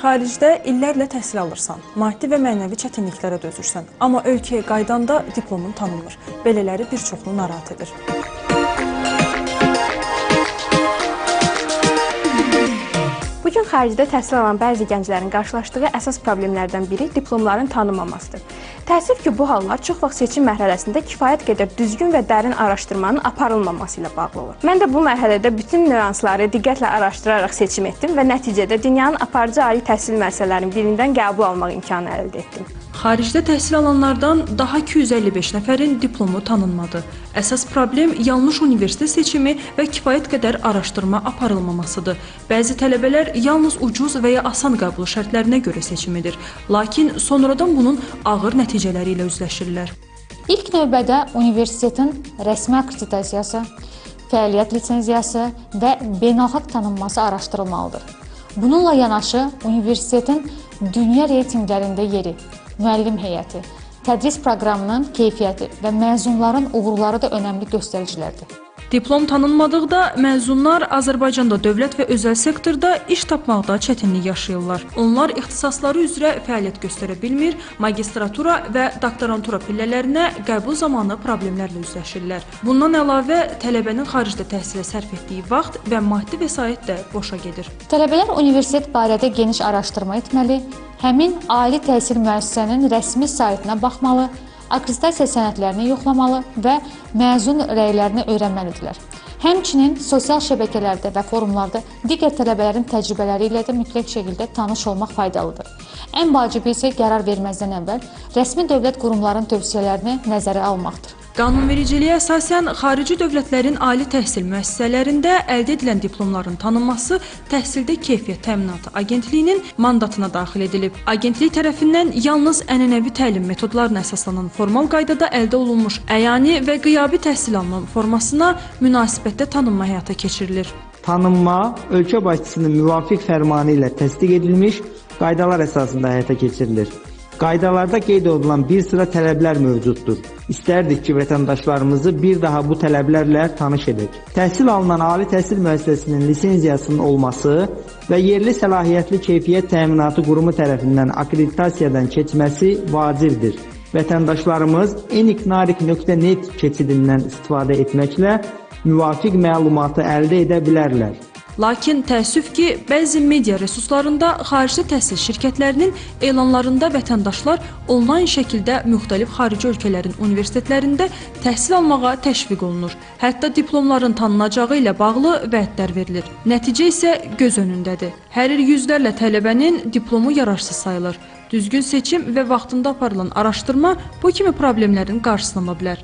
Xaricdə illərlə təhsil alırsan, maddi və mənəvi çətinliklərə dözürsən, amma ölkəyə qaydanda diplomun tanınmır. Belələri bir çoxunu narahat edir. Bugün xaricdə təhsil alan bəzi gənclərin qarşılaşdığı əsas problemlərdən biri diplomların tanınmamasıdır. Təəssüf ki, bu hallar çox vaxt seçim mərhələsində kifayət qədər düzgün və dərin araşdırmanın aparılmaması ilə bağlı olur. Mən də bu mərhələdə bütün nüansları diqqətlə araşdıraraq seçim etdim və nəticədə dünyanın aparıcı ali təhsil müəssisələrinin birindən qəbul almaq imkanı əldə etdim. Xaricdə təhsil alanlardan daha 255 nəfərin diplomu tanınmadı. Əsas problem yanlış universitet seçimi və kifayət qədər araşdırma aparılmamasıdır. Bəzi tələbələr yalnız ucuz və ya asan qəbul şərtlərinə görə seçim edir. Lakin sonradan bunun ağır nəticələri ilə üzləşirlər. İlk növbədə universitetin rəsmi akreditasiyası, fəaliyyət lisenziyası və beynəlxalq tanınması araşdırılmalıdır. Bununla yanaşı, universitetin dünya reytinqlərində yeri, müəllim heyəti, tədris proqramının keyfiyyəti və məzunların uğurları da önəmli göstəricilərdir. Diplom tanınmadıqda məzunlar Azərbaycanda dövlət və özəl sektorda iş tapmaqda çətinlik yaşayırlar. Onlar ixtisasları üzrə fəaliyyət göstərə bilmir, magistratura və doktorantura pillələrinə qəbul zamanı problemlərlə üzləşirlər. Bundan əlavə, tələbənin xaricdə təhsilə sərf etdiyi vaxt və maddi vəsait də boşa gedir. Tələbələr universitet barədə geniş araşdırma etməli, həmin ali təhsil müəssisənin rəsmi saytına baxmalı, akreditasiya sənədlərini yoxlamalı və məzun rəylərini öyrənməlidirlər. Həmçinin sosial şəbəkələrdə və forumlarda digər tələbələrin təcrübələri ilə də mütləq şəkildə tanış olmaq faydalıdır. Ən vacibi isə qərar verməzdən əvvəl rəsmi dövlət qurumlarının tövsiyələrini nəzərə almaqdır. Qanunvericiliyə əsasən xarici dövlətlərin ali təhsil müəssisələrində əldə edilən diplomların tanınması Təhsildə Keyfiyyət Təminatı Agentliyinin mandatına daxil edilib. Agentlik tərəfindən yalnız ənənəvi təlim metodlarına əsaslanan formal qaydada əldə olunmuş əyani və qiyabi təhsil alma formasına münasibətdə tanınma həyata keçirilir. Tanınma ölkə başçısının müvafiq fərmanı ilə təsdiq edilmiş qaydalar əsasında həyata keçirilir. Qaydalarda qeyd olunan bir sıra tələblər mövcuddur. İstərdik ki, vətəndaşlarımızı bir daha bu tələblərlə tanış edək. Təhsil alınan ali təhsil müəssisəsinin lisenziyasının olması və yerli səlahiyyətli keyfiyyət təminatı qurumu tərəfindən akreditasiyadan keçməsi vacibdir. Vətəndaşlarımız eniknarik.net keçidindən istifadə etməklə müvafiq məlumatı əldə edə bilərlər. Lakin təəssüf ki, bəzi media resurslarında xarici təhsil şirkətlərinin elanlarında vətəndaşlar onlayn şəkildə müxtəlif xarici ölkələrin universitetlərində təhsil almağa təşviq olunur. Hətta diplomların tanınacağı ilə bağlı vədlər verilir. Nəticə isə göz önündədir. Hər il yüzlərlə tələbənin diplomu yararsız sayılır. Düzgün seçim və vaxtında aparılan araşdırma bu kimi problemlərin qarşısını ala bilər.